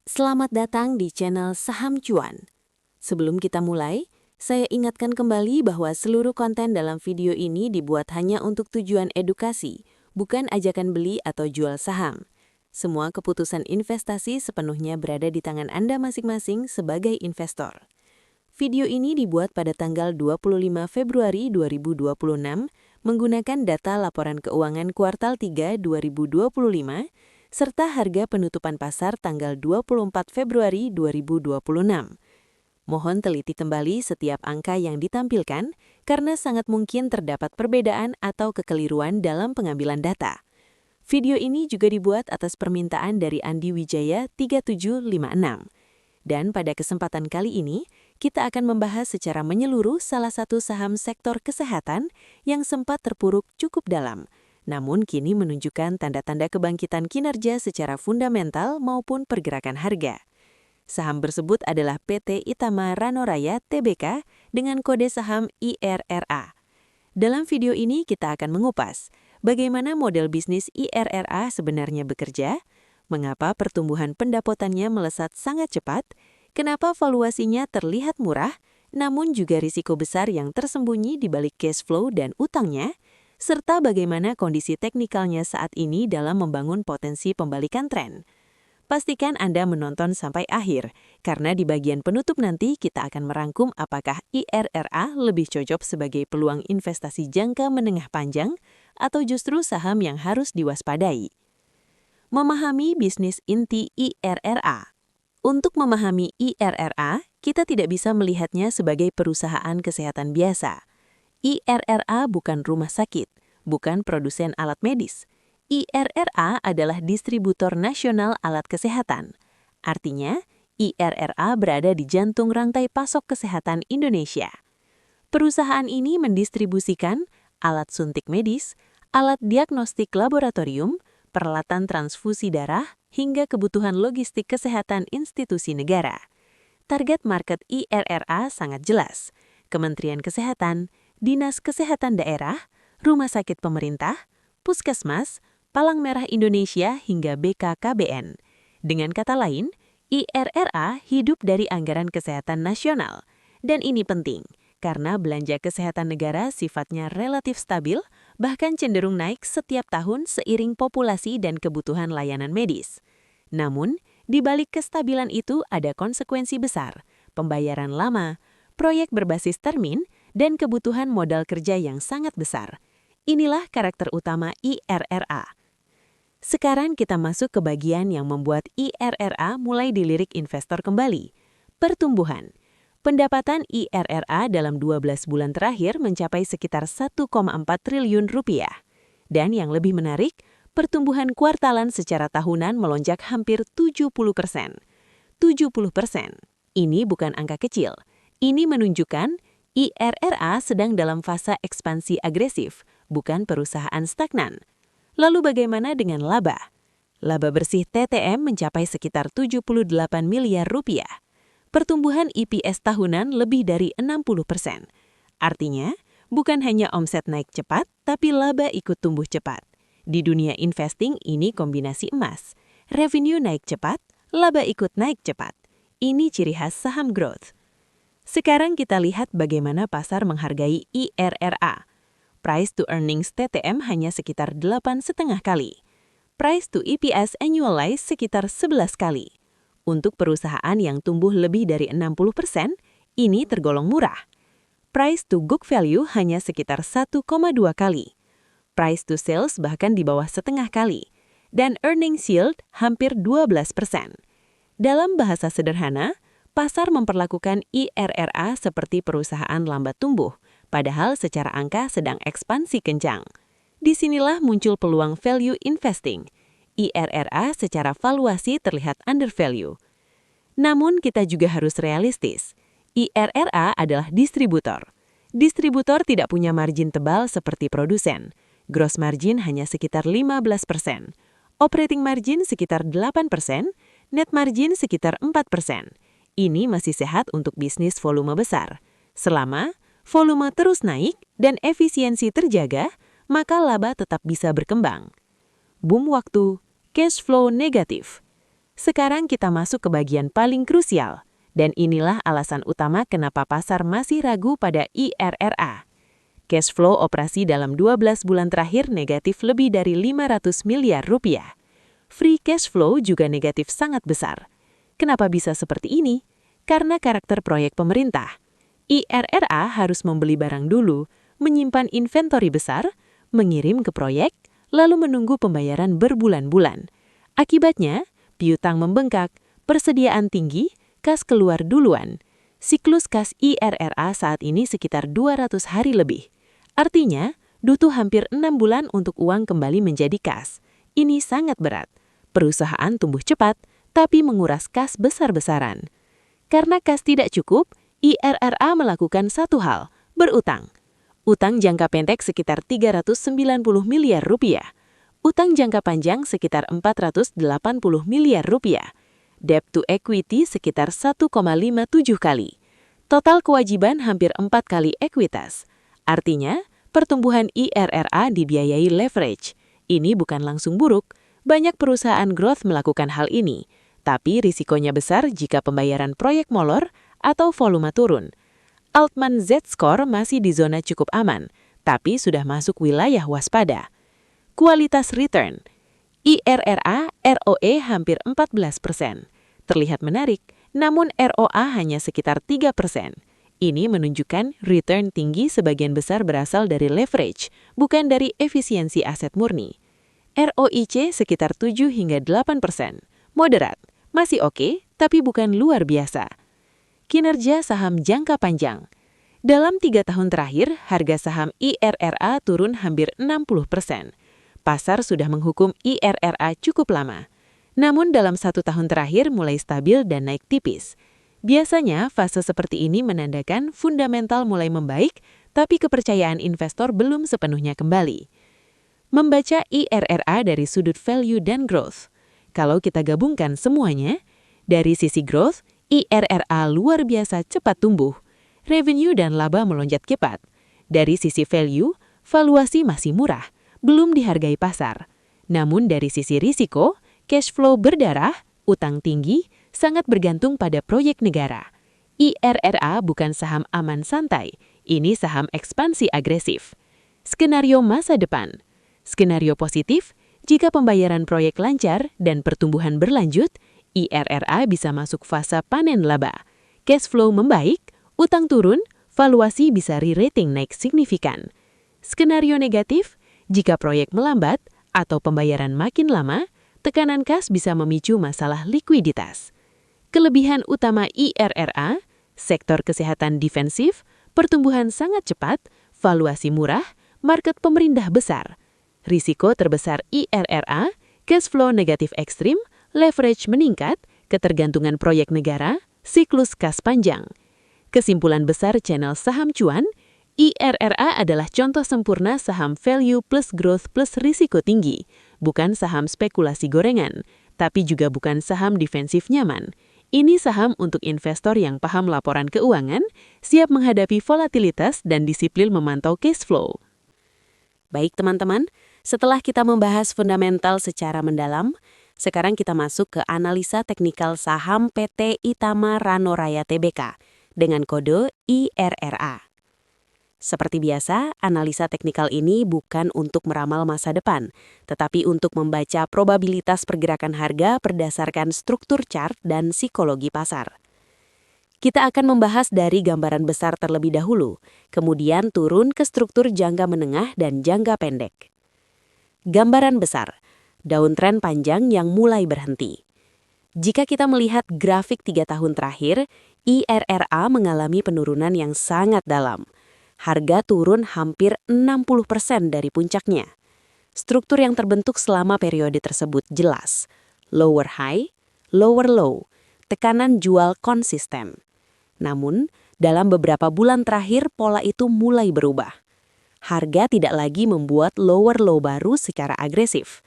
Selamat datang di channel Saham Cuan. Sebelum kita mulai, saya ingatkan kembali bahwa seluruh konten dalam video ini dibuat hanya untuk tujuan edukasi, bukan ajakan beli atau jual saham. Semua keputusan investasi sepenuhnya berada di tangan Anda masing-masing sebagai investor. Video ini dibuat pada tanggal 25 Februari 2026 menggunakan data laporan keuangan kuartal 3 2025 serta harga penutupan pasar tanggal 24 Februari 2026. Mohon teliti kembali setiap angka yang ditampilkan karena sangat mungkin terdapat perbedaan atau kekeliruan dalam pengambilan data. Video ini juga dibuat atas permintaan dari Andi Wijaya 3756. Dan pada kesempatan kali ini, kita akan membahas secara menyeluruh salah satu saham sektor kesehatan yang sempat terpuruk cukup dalam, namun kini menunjukkan tanda-tanda kebangkitan kinerja secara fundamental maupun pergerakan harga. Saham tersebut adalah PT Itama Ranoraya Tbk dengan kode saham IRRA. Dalam video ini kita akan mengupas bagaimana model bisnis IRRA sebenarnya bekerja, mengapa pertumbuhan pendapatannya melesat sangat cepat, kenapa valuasinya terlihat murah, namun juga risiko besar yang tersembunyi di balik cash flow dan utangnya, serta bagaimana kondisi teknikalnya saat ini dalam membangun potensi pembalikan tren. Pastikan Anda menonton sampai akhir, karena di bagian penutup nanti kita akan merangkum apakah IRRA lebih cocok sebagai peluang investasi jangka menengah panjang atau justru saham yang harus diwaspadai. Memahami bisnis inti IRRA. Untuk memahami IRRA, kita tidak bisa melihatnya sebagai perusahaan kesehatan biasa. IRRA bukan rumah sakit, bukan produsen alat medis. IRRA adalah distributor nasional alat kesehatan. Artinya, IRRA berada di jantung rantai pasok kesehatan Indonesia. Perusahaan ini mendistribusikan alat suntik medis, alat diagnostik laboratorium, peralatan transfusi darah, hingga kebutuhan logistik kesehatan institusi negara. Target market IRRA sangat jelas: Kementerian Kesehatan, Dinas Kesehatan Daerah, Rumah Sakit Pemerintah, Puskesmas, Palang Merah Indonesia hingga BKKBN. Dengan kata lain, IRRA hidup dari anggaran kesehatan nasional. Dan ini penting, karena belanja kesehatan negara sifatnya relatif stabil, bahkan cenderung naik setiap tahun seiring populasi dan kebutuhan layanan medis. Namun, di balik kestabilan itu ada konsekuensi besar, pembayaran lama, proyek berbasis termin, dan kebutuhan modal kerja yang sangat besar. Inilah karakter utama IRRA. Sekarang kita masuk ke bagian yang membuat IRRA mulai dilirik investor kembali. Pertumbuhan. Pendapatan IRRA dalam 12 bulan terakhir mencapai sekitar 1,4 triliun rupiah. Dan yang lebih menarik, pertumbuhan kuartalan secara tahunan melonjak hampir 70%. 70%. Ini bukan angka kecil. Ini menunjukkan IRRA sedang dalam fase ekspansi agresif, bukan perusahaan stagnan. Lalu bagaimana dengan laba? Laba bersih TTM mencapai sekitar 78 miliar rupiah. Pertumbuhan EPS tahunan lebih dari 60%. Artinya, bukan hanya omset naik cepat, tapi laba ikut tumbuh cepat. Di dunia investing ini kombinasi emas. Revenue naik cepat, laba ikut naik cepat. Ini ciri khas saham growth. Sekarang kita lihat bagaimana pasar menghargai IRRA. Price to earnings TTM hanya sekitar 8,5 kali. Price to EPS annualized sekitar 11 kali. Untuk perusahaan yang tumbuh lebih dari 60%, ini tergolong murah. Price to book value hanya sekitar 1,2 kali. Price to sales bahkan di bawah setengah kali. Dan earnings yield hampir 12%. Dalam bahasa sederhana, pasar memperlakukan IRRA seperti perusahaan lambat tumbuh, padahal secara angka sedang ekspansi kencang. Disinilah muncul peluang value investing. IRRA secara valuasi terlihat undervalue. Namun kita juga harus realistis. IRRA adalah distributor. Distributor tidak punya margin tebal seperti produsen. Gross margin hanya sekitar 15%. Operating margin sekitar 8%, net margin sekitar 4%. Ini masih sehat untuk bisnis volume besar. Selama volume terus naik dan efisiensi terjaga, maka laba tetap bisa berkembang. Boom waktu, cash flow negatif. Sekarang kita masuk ke bagian paling krusial. Dan inilah alasan utama kenapa pasar masih ragu pada IRRA. Cash flow operasi dalam 12 bulan terakhir negatif lebih dari 500 miliar rupiah. Free cash flow juga negatif sangat besar. Kenapa bisa seperti ini? Karena karakter proyek pemerintah. IRRA harus membeli barang dulu, menyimpan inventory besar, mengirim ke proyek, lalu menunggu pembayaran berbulan-bulan. Akibatnya, piutang membengkak, persediaan tinggi, kas keluar duluan. Siklus kas IRRA saat ini sekitar 200 hari lebih. Artinya, butuh hampir 6 bulan untuk uang kembali menjadi kas. Ini sangat berat. Perusahaan tumbuh cepat, tapi menguras kas besar-besaran. Karena kas tidak cukup, IRRA melakukan satu hal, berutang. Utang jangka pendek sekitar 390 miliar rupiah. Utang jangka panjang sekitar 480 miliar rupiah. Debt to equity sekitar 1,57 kali. Total kewajiban hampir 4 kali ekuitas. Artinya, pertumbuhan IRRA dibiayai leverage. Ini bukan langsung buruk, banyak perusahaan growth melakukan hal ini. Tapi risikonya besar jika pembayaran proyek molor atau volume turun. Altman Z-Score masih di zona cukup aman, tapi sudah masuk wilayah waspada. Kualitas return. IRRA ROE hampir 14%. Terlihat menarik, namun ROA hanya sekitar 3%. Ini menunjukkan return tinggi sebagian besar berasal dari leverage, bukan dari efisiensi aset murni. ROIC sekitar 7 hingga 8%. Moderat, masih oke, tapi bukan luar biasa. Kinerja saham jangka panjang. Dalam 3 tahun terakhir, harga saham IRRA turun hampir 60%. Pasar sudah menghukum IRRA cukup lama. Namun dalam 1 tahun terakhir mulai stabil dan naik tipis. Biasanya fase seperti ini menandakan fundamental mulai membaik, tapi kepercayaan investor belum sepenuhnya kembali. Membaca IRRA dari sudut value dan growth. Kalau kita gabungkan semuanya, dari sisi growth, IRRA luar biasa cepat tumbuh. Revenue dan laba melonjak cepat. Dari sisi value, valuasi masih murah, belum dihargai pasar. Namun dari sisi risiko, cash flow berdarah, utang tinggi, sangat bergantung pada proyek negara. IRRA bukan saham aman santai, ini saham ekspansi agresif. Skenario masa depan. Skenario positif, jika pembayaran proyek lancar dan pertumbuhan berlanjut, IRRA bisa masuk fase panen laba. Cash flow membaik, utang turun, valuasi bisa re-rating naik signifikan. Skenario negatif, jika proyek melambat atau pembayaran makin lama, tekanan kas bisa memicu masalah likuiditas. Kelebihan utama IRRA, sektor kesehatan defensif, pertumbuhan sangat cepat, valuasi murah, market pemerintah besar. Risiko terbesar IRRA, cash flow negatif ekstrim, leverage meningkat, ketergantungan proyek negara, siklus kas panjang. Kesimpulan besar channel Saham Cuan, IRRA adalah contoh sempurna saham value plus growth plus risiko tinggi, bukan saham spekulasi gorengan, tapi juga bukan saham defensif nyaman. Ini saham untuk investor yang paham laporan keuangan, siap menghadapi volatilitas dan disiplin memantau cash flow. Baik teman-teman, setelah kita membahas fundamental secara mendalam, sekarang kita masuk ke analisa teknikal saham PT Itama Rano Raya Tbk dengan kode IRRA. Seperti biasa, analisa teknikal ini bukan untuk meramal masa depan, tetapi untuk membaca probabilitas pergerakan harga berdasarkan struktur chart dan psikologi pasar. Kita akan membahas dari gambaran besar terlebih dahulu, kemudian turun ke struktur jangka menengah dan jangka pendek. Gambaran besar, downtrend panjang yang mulai berhenti. Jika kita melihat grafik 3 tahun terakhir, IRRA mengalami penurunan yang sangat dalam. Harga turun hampir 60% dari puncaknya. Struktur yang terbentuk selama periode tersebut jelas. Lower high, lower low, tekanan jual konsisten. Namun, dalam beberapa bulan terakhir pola itu mulai berubah. Harga tidak lagi membuat lower low baru secara agresif.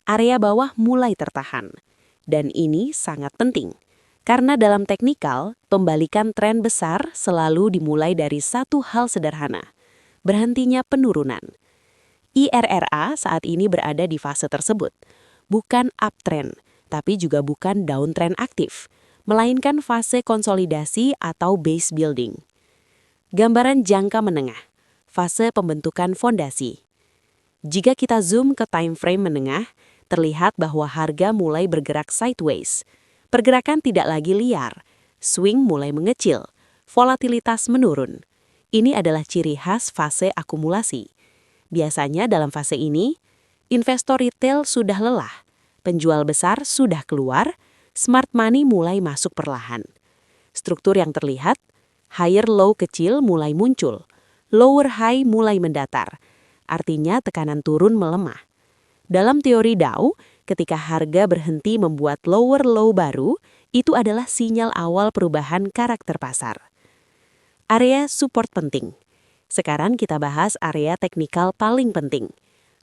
Area bawah mulai tertahan. Dan ini sangat penting. Karena dalam teknikal, pembalikan tren besar selalu dimulai dari satu hal sederhana, berhentinya penurunan. IRRA saat ini berada di fase tersebut, bukan uptrend, tapi juga bukan downtrend aktif, melainkan fase konsolidasi atau base building. Gambaran jangka menengah, fase pembentukan fondasi. Jika kita zoom ke time frame menengah, terlihat bahwa harga mulai bergerak sideways. Pergerakan tidak lagi liar, swing mulai mengecil, volatilitas menurun. Ini adalah ciri khas fase akumulasi. Biasanya dalam fase ini, investor retail sudah lelah, penjual besar sudah keluar, smart money mulai masuk perlahan. Struktur yang terlihat, higher low kecil mulai muncul, lower high mulai mendatar, artinya tekanan turun melemah. Dalam teori Dow, ketika harga berhenti membuat lower low baru, itu adalah sinyal awal perubahan karakter pasar. Area support penting. Sekarang kita bahas area teknikal paling penting.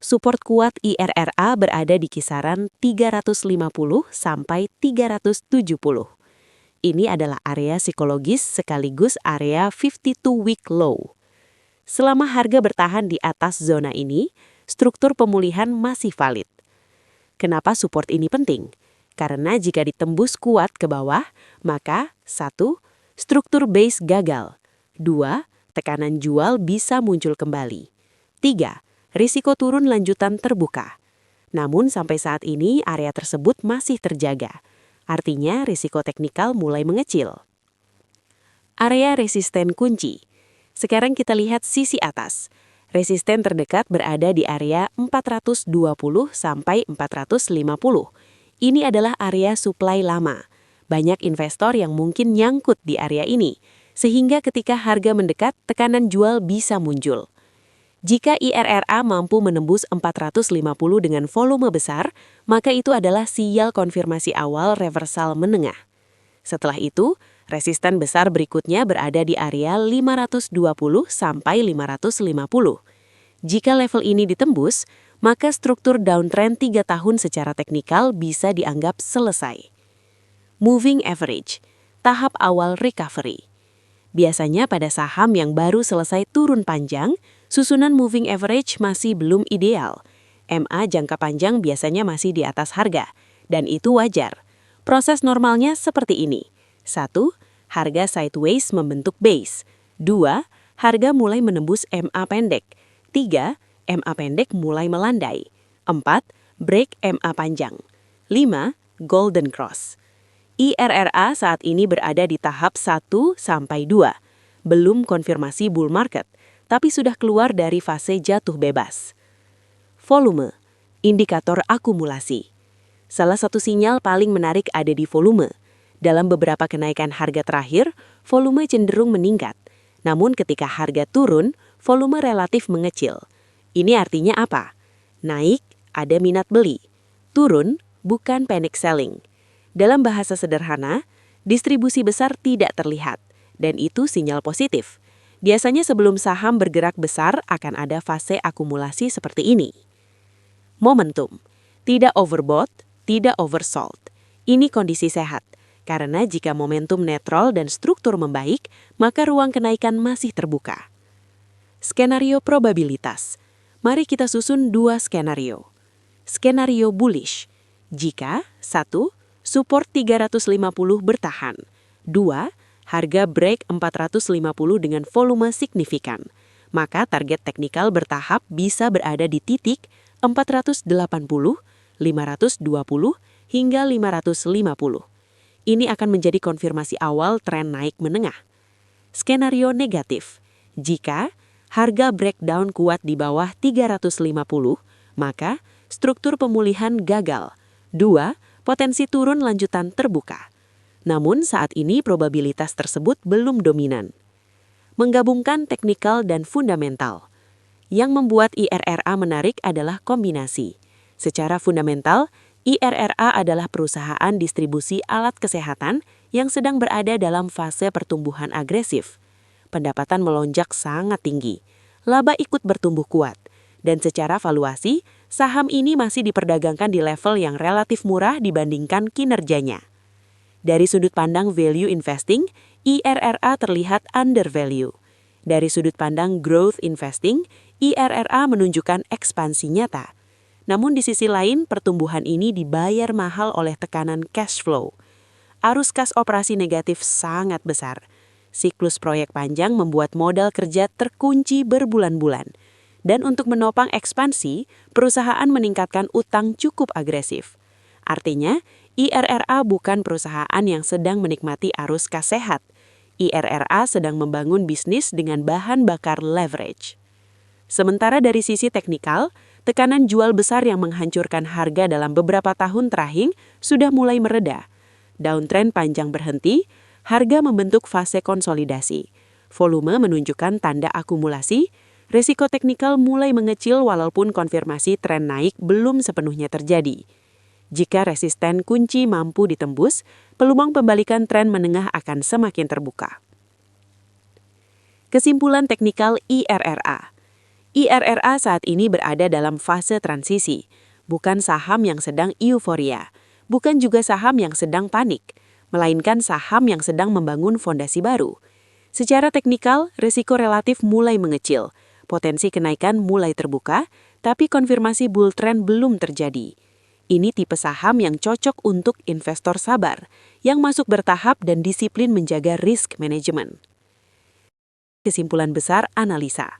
Support kuat IRRA berada di kisaran 350 sampai 370. Ini adalah area psikologis sekaligus area 52-week low. Selama harga bertahan di atas zona ini, struktur pemulihan masih valid. Kenapa support ini penting? Karena jika ditembus kuat ke bawah, maka 1. Struktur base gagal. 2. Tekanan jual bisa muncul kembali. 3. Risiko turun lanjutan terbuka. Namun sampai saat ini area tersebut masih terjaga. Artinya risiko teknikal mulai mengecil. Area resisten kunci. Sekarang kita lihat sisi atas. Resisten terdekat berada di area 420 sampai 450. Ini adalah area supply lama. Banyak investor yang mungkin nyangkut di area ini, sehingga ketika harga mendekat, tekanan jual bisa muncul. Jika IRRA mampu menembus 450 dengan volume besar, maka itu adalah sinyal konfirmasi awal reversal menengah. Setelah itu, resisten besar berikutnya berada di area 520 sampai 550. Jika level ini ditembus, maka struktur downtrend 3 tahun secara teknikal bisa dianggap selesai. Moving average, tahap awal recovery. Biasanya pada saham yang baru selesai turun panjang, susunan moving average masih belum ideal. MA jangka panjang biasanya masih di atas harga, dan itu wajar. Proses normalnya seperti ini. 1. Harga sideways membentuk base. 2. Harga mulai menembus MA pendek. 3. MA pendek mulai melandai. 4. Break MA panjang. 5. Golden cross. IRRA saat ini berada di tahap 1 sampai 2. Belum konfirmasi bull market, tapi sudah keluar dari fase jatuh bebas. Volume, indikator akumulasi. Salah satu sinyal paling menarik ada di volume. Dalam beberapa kenaikan harga terakhir, volume cenderung meningkat. Namun ketika harga turun, volume relatif mengecil. Ini artinya apa? Naik, ada minat beli. Turun, bukan panic selling. Dalam bahasa sederhana, distribusi besar tidak terlihat, dan itu sinyal positif. Biasanya sebelum saham bergerak besar akan ada fase akumulasi seperti ini. Momentum, tidak overbought, tidak oversold. Ini kondisi sehat, karena jika momentum netral dan struktur membaik, maka ruang kenaikan masih terbuka. Skenario probabilitas. Mari kita susun 2 skenario. Skenario bullish. Jika 1. Support 350 bertahan. 2. Harga break 450 dengan volume signifikan. Maka target teknikal bertahap bisa berada di titik 480, 520, hingga 550. Ini akan menjadi konfirmasi awal tren naik menengah. Skenario negatif. Jika harga breakdown kuat di bawah 350, maka struktur pemulihan gagal. 2. Potensi turun lanjutan terbuka. Namun saat ini probabilitas tersebut belum dominan. Menggabungkan teknikal dan fundamental. Yang membuat IRRA menarik adalah kombinasi. Secara fundamental, IRRA adalah perusahaan distribusi alat kesehatan yang sedang berada dalam fase pertumbuhan agresif. Pendapatan melonjak sangat tinggi. Laba ikut bertumbuh kuat. Dan secara valuasi, saham ini masih diperdagangkan di level yang relatif murah dibandingkan kinerjanya. Dari sudut pandang value investing, IRRA terlihat undervalue. Dari sudut pandang growth investing, IRRA menunjukkan ekspansi nyata. Namun di sisi lain, pertumbuhan ini dibayar mahal oleh tekanan cash flow. Arus kas operasi negatif sangat besar. Siklus proyek panjang membuat modal kerja terkunci berbulan-bulan. Dan untuk menopang ekspansi, perusahaan meningkatkan utang cukup agresif. Artinya, IRRA bukan perusahaan yang sedang menikmati arus kas sehat. IRRA sedang membangun bisnis dengan bahan bakar leverage. Sementara dari sisi teknikal, tekanan jual besar yang menghancurkan harga dalam beberapa tahun terakhir sudah mulai mereda. Downtrend panjang berhenti, harga membentuk fase konsolidasi. Volume menunjukkan tanda akumulasi, risiko teknikal mulai mengecil walaupun konfirmasi tren naik belum sepenuhnya terjadi. Jika resisten kunci mampu ditembus, peluang pembalikan tren menengah akan semakin terbuka. Kesimpulan teknikal IRRA. IRRA saat ini berada dalam fase transisi, bukan saham yang sedang euforia, bukan juga saham yang sedang panik, melainkan saham yang sedang membangun fondasi baru. Secara teknikal, risiko relatif mulai mengecil, potensi kenaikan mulai terbuka, tapi konfirmasi bull trend belum terjadi. Ini tipe saham yang cocok untuk investor sabar, yang masuk bertahap dan disiplin menjaga risk management. Kesimpulan besar analisa.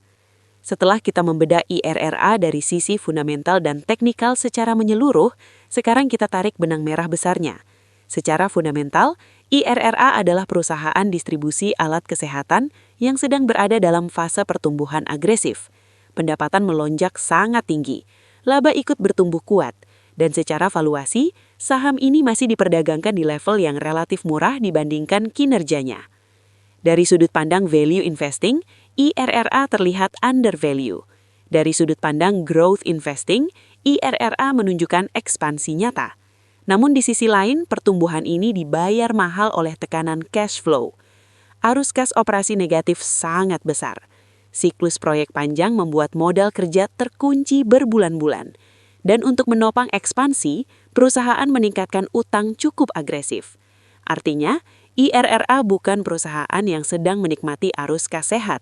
Setelah kita membedah IRRA dari sisi fundamental dan teknikal secara menyeluruh, sekarang kita tarik benang merah besarnya. Secara fundamental, IRRA adalah perusahaan distribusi alat kesehatan yang sedang berada dalam fase pertumbuhan agresif. Pendapatan melonjak sangat tinggi, laba ikut bertumbuh kuat, dan secara valuasi, saham ini masih diperdagangkan di level yang relatif murah dibandingkan kinerjanya. Dari sudut pandang value investing, IRRA terlihat undervalue. Dari sudut pandang growth investing, IRRA menunjukkan ekspansi nyata. Namun di sisi lain, pertumbuhan ini dibayar mahal oleh tekanan cash flow. Arus kas operasi negatif sangat besar. Siklus proyek panjang membuat modal kerja terkunci berbulan-bulan. Dan untuk menopang ekspansi, perusahaan meningkatkan utang cukup agresif. Artinya, IRRA bukan perusahaan yang sedang menikmati arus kas sehat.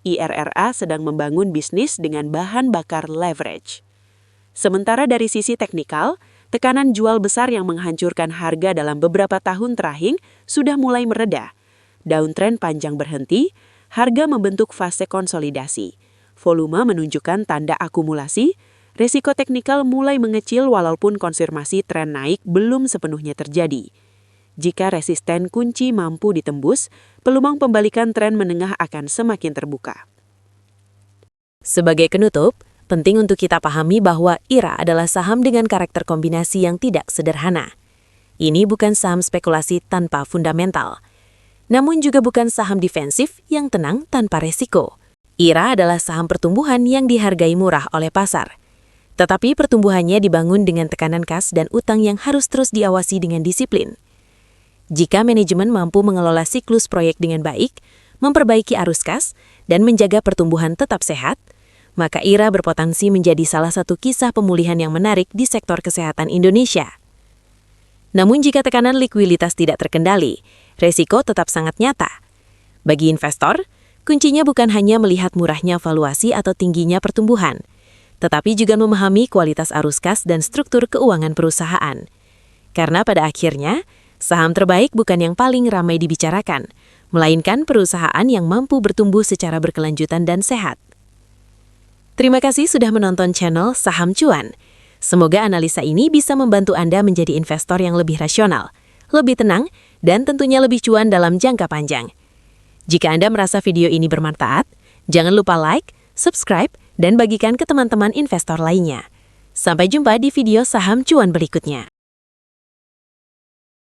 IRRA sedang membangun bisnis dengan bahan bakar leverage. Sementara dari sisi teknikal, tekanan jual besar yang menghancurkan harga dalam beberapa tahun terakhir sudah mulai mereda. Downtrend panjang berhenti, harga membentuk fase konsolidasi. Volume menunjukkan tanda akumulasi, risiko teknikal mulai mengecil walaupun konfirmasi tren naik belum sepenuhnya terjadi. Jika resisten kunci mampu ditembus, peluang pembalikan tren menengah akan semakin terbuka. Sebagai penutup, penting untuk kita pahami bahwa IRA adalah saham dengan karakter kombinasi yang tidak sederhana. Ini bukan saham spekulasi tanpa fundamental, namun juga bukan saham defensif yang tenang tanpa resiko. IRA adalah saham pertumbuhan yang dihargai murah oleh pasar. Tetapi pertumbuhannya dibangun dengan tekanan kas dan utang yang harus terus diawasi dengan disiplin. Jika manajemen mampu mengelola siklus proyek dengan baik, memperbaiki arus kas, dan menjaga pertumbuhan tetap sehat, maka IRA berpotensi menjadi salah satu kisah pemulihan yang menarik di sektor kesehatan Indonesia. Namun jika tekanan likuiditas tidak terkendali, resiko tetap sangat nyata. Bagi investor, kuncinya bukan hanya melihat murahnya valuasi atau tingginya pertumbuhan, tetapi juga memahami kualitas arus kas dan struktur keuangan perusahaan. Karena pada akhirnya, saham terbaik bukan yang paling ramai dibicarakan, melainkan perusahaan yang mampu bertumbuh secara berkelanjutan dan sehat. Terima kasih sudah menonton channel Saham Cuan. Semoga analisa ini bisa membantu Anda menjadi investor yang lebih rasional, lebih tenang, dan tentunya lebih cuan dalam jangka panjang. Jika Anda merasa video ini bermanfaat, jangan lupa like, subscribe, dan bagikan ke teman-teman investor lainnya. Sampai jumpa di video Saham Cuan berikutnya.